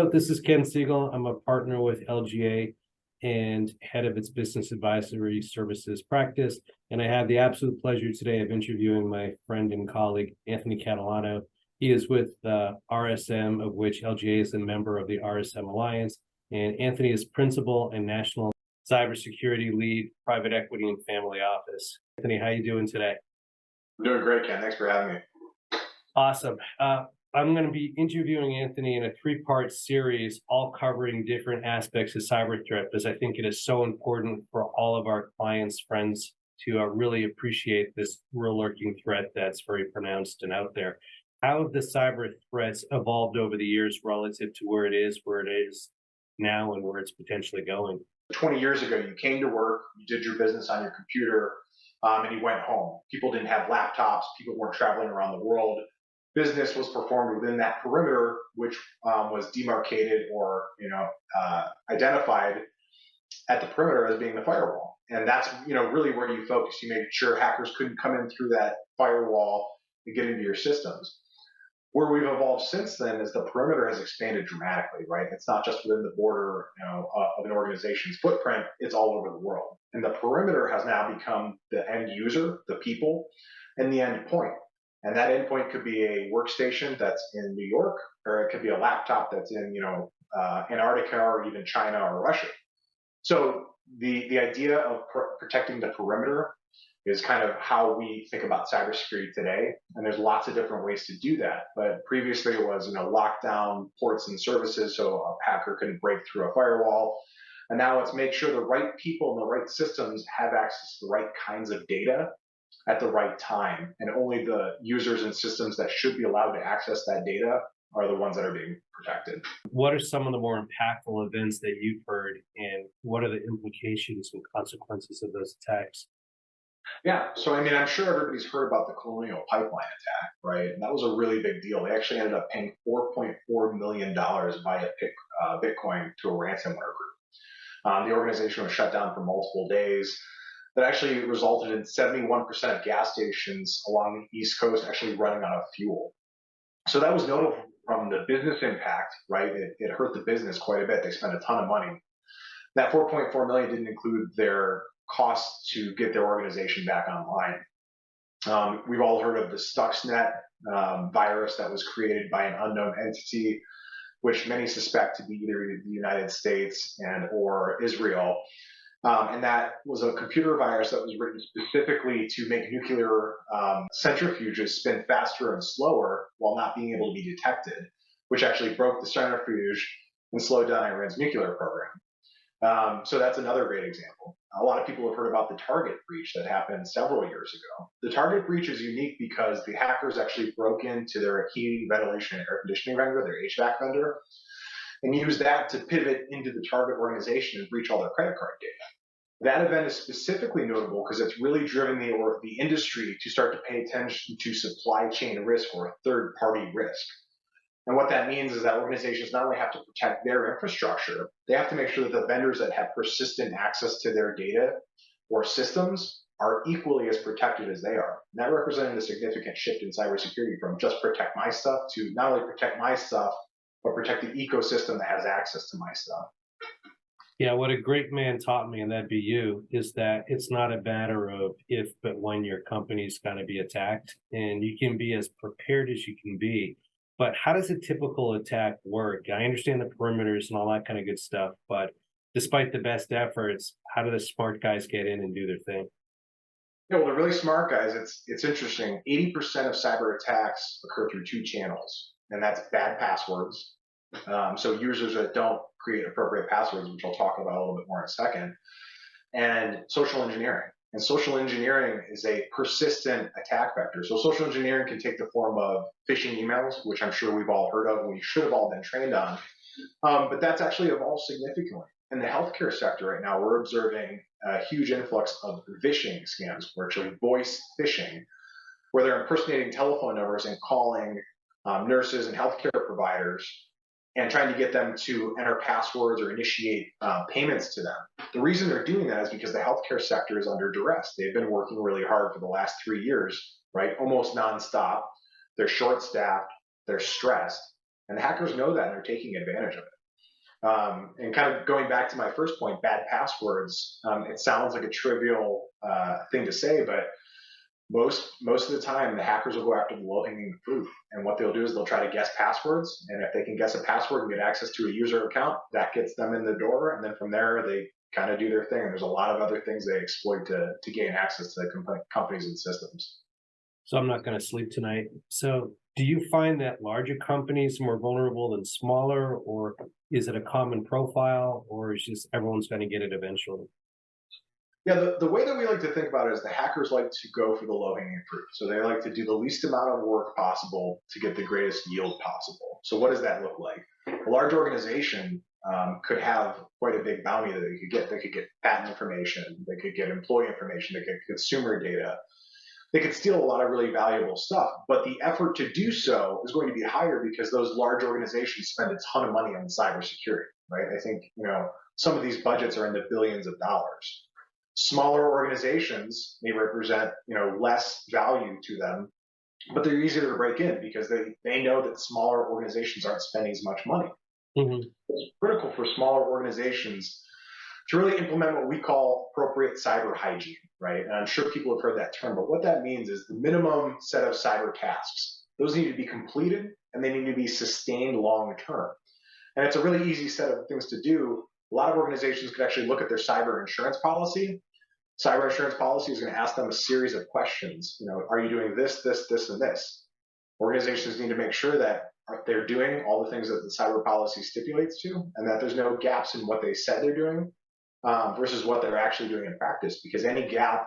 Hello, this is Ken Segal. I'm a partner with LGA and head of its business advisory services practice. And I have the absolute pleasure today of interviewing my friend and colleague, Anthony Catalano. He is with RSM, of which LGA is a member of the RSM Alliance. And Anthony is principal and national cybersecurity lead, private equity and family office. Anthony, how are you doing today? I'm doing great, Ken. Thanks for having me. Awesome. I'm going to be interviewing Anthony in a three-part series, all covering different aspects of cyber threat, because I think it is so important for all of our clients, friends, to really appreciate this real lurking threat that's very pronounced and out there. How have the cyber threats evolved over the years relative to where it is now, and where it's potentially going? 20 years ago, you came to work, you did your business on your computer, and you went home. People didn't have laptops. People weren't traveling around the world. Business was performed within that perimeter, which was demarcated or identified at the perimeter as being the firewall. And that's really where you focus. You made sure hackers couldn't come in through that firewall and get into your systems. Where we've evolved since then is the perimeter has expanded dramatically, right? It's not just within the border of an organization's footprint, it's all over the world. And the perimeter has now become the end user, the people, and the end point. And that endpoint could be a workstation that's in New York, or it could be a laptop that's in Antarctica or even China or Russia. So the idea of protecting the perimeter is kind of how we think about cybersecurity today. And there's lots of different ways to do that. But previously it was lock down ports and services so a hacker couldn't break through a firewall. And now it's make sure the right people and the right systems have access to the right kinds of data at the right time. And only the users and systems that should be allowed to access that data are the ones that are being protected. What are some of the more impactful events that you've heard, and what are the implications and consequences of those attacks? Yeah, so I'm sure everybody's heard about the Colonial Pipeline attack, right? And that was a really big deal. They actually ended up paying $4.4 million via Bitcoin to a ransomware group. The organization was shut down for multiple days. That actually resulted in 71% of gas stations along the East Coast actually running out of fuel. So that was notable from the business impact, right? It hurt the business quite a bit. They spent a ton of money. That 4.4 million didn't include their costs to get their organization back online. We've all heard of the Stuxnet virus that was created by an unknown entity, which many suspect to be either the United States or Israel. And that was a computer virus that was written specifically to make nuclear centrifuges spin faster and slower while not being able to be detected, which actually broke the centrifuge and slowed down Iran's nuclear program. So that's another great example. A lot of people have heard about the Target breach that happened several years ago. The Target breach is unique because the hackers actually broke into their heating, ventilation, and air conditioning vendor, their HVAC vendor, and used that to pivot into the target organization and breach all their credit card data. That event is specifically notable because it's really driven the industry to start to pay attention to supply chain risk or third-party risk. And what that means is that organizations not only have to protect their infrastructure, they have to make sure that the vendors that have persistent access to their data or systems are equally as protected as they are. And that represented a significant shift in cybersecurity from just protect my stuff to not only protect my stuff, but protect the ecosystem that has access to my stuff. Yeah, what a great man taught me, and that'd be you, is that it's not a matter of if, but when your company's going to be attacked, and you can be as prepared as you can be. But how does a typical attack work? I understand the perimeters and all that kind of good stuff, but despite the best efforts, how do the smart guys get in and do their thing? Yeah, well, the really smart guys, it's interesting. 80% of cyber attacks occur through two channels, and that's bad passwords. So users that don't create appropriate passwords, which I'll talk about a little bit more in a second, and social engineering. And social engineering is a persistent attack vector. So social engineering can take the form of phishing emails, which I'm sure we've all heard of and we should have all been trained on. But that's actually evolved significantly. In the healthcare sector right now, we're observing a huge influx of phishing scams, or actually voice phishing, where they're impersonating telephone numbers and calling nurses and healthcare providers and trying to get them to enter passwords or initiate payments to them. The reason they're doing that is because the healthcare sector is under duress. They've been working really hard for the last 3 years, right? Almost nonstop. They're short-staffed, they're stressed, and the hackers know that and they're taking advantage of it. And kind of going back to my first point, bad passwords. It sounds like a trivial thing to say, but most of the time, the hackers will go after the low-hanging fruit. And what they'll do is they'll try to guess passwords. And if they can guess a password and get access to a user account, that gets them in the door. And then from there, they kind of do their thing. And there's a lot of other things they exploit to gain access to the companies and systems. So I'm not going to sleep tonight. So do you find that larger companies are more vulnerable than smaller, or is it a common profile, or is just everyone's going to get it eventually? Yeah, the way that we like to think about it is the hackers like to go for the low hanging fruit. So they like to do the least amount of work possible to get the greatest yield possible. So what does that look like? A large organization could have quite a big bounty that they could get. They could get patent information, they could get employee information, they could get consumer data. They could steal a lot of really valuable stuff, but the effort to do so is going to be higher because those large organizations spend a ton of money on cybersecurity, right? I think, some of these budgets are in the billions of dollars. Smaller organizations may represent, less value to them, but they're easier to break in because they know that smaller organizations aren't spending as much money. Mm-hmm. It's critical for smaller organizations to really implement what we call appropriate cyber hygiene, right? And I'm sure people have heard that term, but what that means is the minimum set of cyber tasks. Those need to be completed and they need to be sustained long term. And it's a really easy set of things to do. A lot of organizations could actually look at their cyber insurance policy. Cyber insurance policy is going to ask them a series of questions. Are you doing this, this, this, and this? Organizations need to make sure that they're doing all the things that the cyber policy stipulates to, and that there's no gaps in what they said they're doing versus what they're actually doing in practice. Because any gap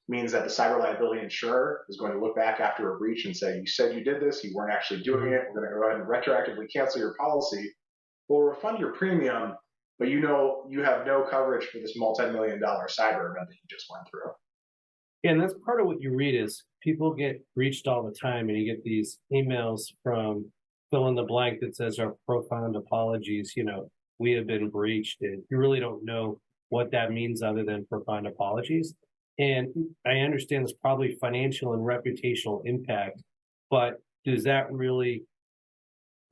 means that the cyber liability insurer is going to look back after a breach and say, you said you did this, you weren't actually doing it, we're going to go ahead and retroactively cancel your policy. We'll refund your premium, but you have no coverage for this multi-million-dollar cyber event that you just went through. Yeah, and that's part of what you read is people get breached all the time, and you get these emails from fill in the blank that says our profound apologies, we have been breached. And you really don't know what that means other than profound apologies. And I understand there's probably financial and reputational impact, but does that really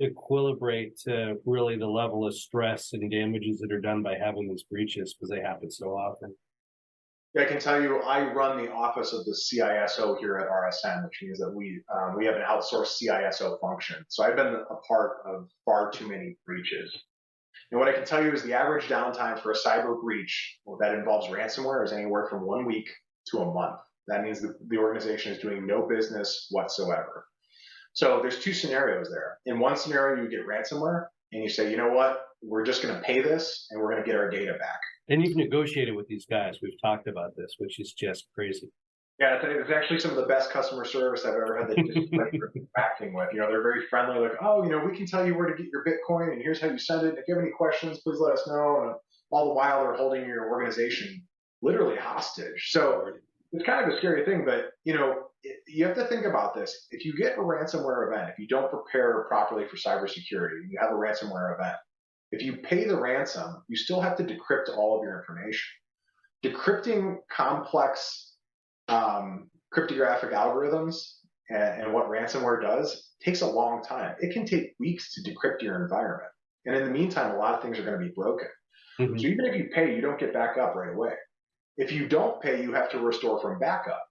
equilibrate to really the level of stress and damages that are done by having these breaches because they happen so often? Yeah, I can tell you, I run the office of the CISO here at RSN, which means that we have an outsourced CISO function. So I've been a part of far too many breaches. And what I can tell you is the average downtime for a cyber breach that involves ransomware is anywhere from 1 week to a month. That means that the organization is doing no business whatsoever. So there's two scenarios there. In one scenario, you get ransomware and you say, you know what, we're just going to pay this and we're going to get our data back. And you've negotiated with these guys. We've talked about this, which is just crazy. Yeah, it's actually some of the best customer service I've ever had the pleasure of interacting with. They're very friendly, like, oh, we can tell you where to get your Bitcoin and here's how you send it. If you have any questions, please let us know. And all the while they're holding your organization literally hostage. So it's kind of a scary thing, but you have to think about this. If you get a ransomware event, if you don't prepare properly for cybersecurity, you have a ransomware event. If you pay the ransom, you still have to decrypt all of your information. Decrypting complex cryptographic algorithms and what ransomware does takes a long time. It can take weeks to decrypt your environment. And in the meantime, a lot of things are going to be broken. Mm-hmm. So even if you pay, you don't get back up right away. If you don't pay, you have to restore from backup.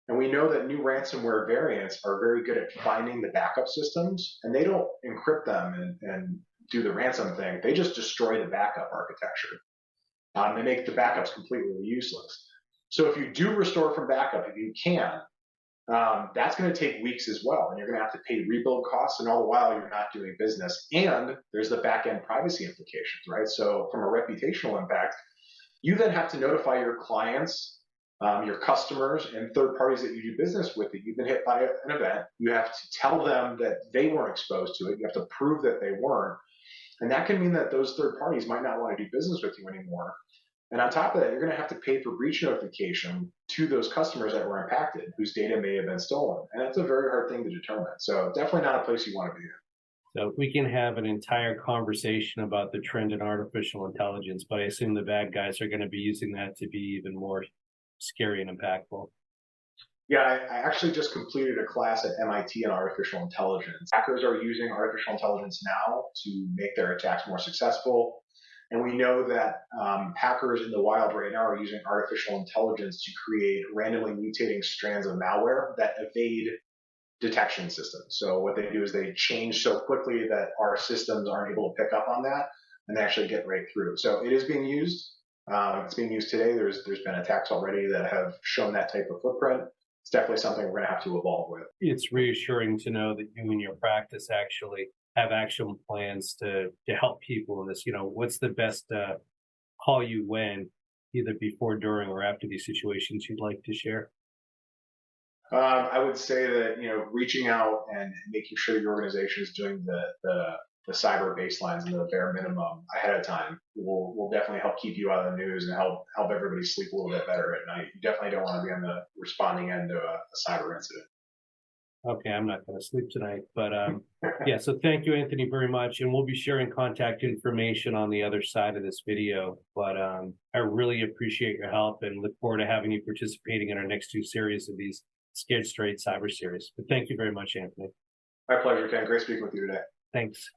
And we know that new ransomware variants are very good at finding the backup systems, and they don't encrypt them and do the ransom thing. They just destroy the backup architecture. They make the backups completely useless. So if you do restore from backup, if you can, that's going to take weeks as well. And you're going to have to pay rebuild costs, and all the while you're not doing business. And there's the back-end privacy implications, right? So from a reputational impact, you then have to notify your clients, your customers, and third parties that you do business with that you've been hit by an event. You have to tell them that they weren't exposed to it. You have to prove that they weren't. And that can mean that those third parties might not want to do business with you anymore. And on top of that, you're going to have to pay for breach notification to those customers that were impacted, whose data may have been stolen. And that's a very hard thing to determine. So definitely not a place you want to be in. So we can have an entire conversation about the trend in artificial intelligence, but I assume the bad guys are going to be using that to be even more scary and impactful. Yeah, I actually just completed a class at MIT in artificial intelligence. Hackers are using artificial intelligence now to make their attacks more successful. And we know that hackers in the wild right now are using artificial intelligence to create randomly mutating strands of malware that evade detection systems. So what they do is they change so quickly that our systems aren't able to pick up on that and they actually get right through. So it is being used. It's being used today. There's been attacks already that have shown that type of footprint. It's definitely something we're going to have to evolve with. It's reassuring to know that you and your practice actually have action plans to help people in this. What's the best call you when, either before, during, or after these situations you'd like to share? I would say that reaching out and making sure your organization is doing the cyber baselines and the bare minimum ahead of time will definitely help keep you out of the news and help everybody sleep a little bit better at night. You definitely don't want to be on the responding end to a cyber incident. Okay, I'm not going to sleep tonight, but yeah. So thank you, Anthony, very much, and we'll be sharing contact information on the other side of this video. But I really appreciate your help and look forward to having you participating in our next 2 series of these Scared Straight Cyber Series. But thank you very much, Anthony. My pleasure, Ken. Great speaking with you today. Thanks.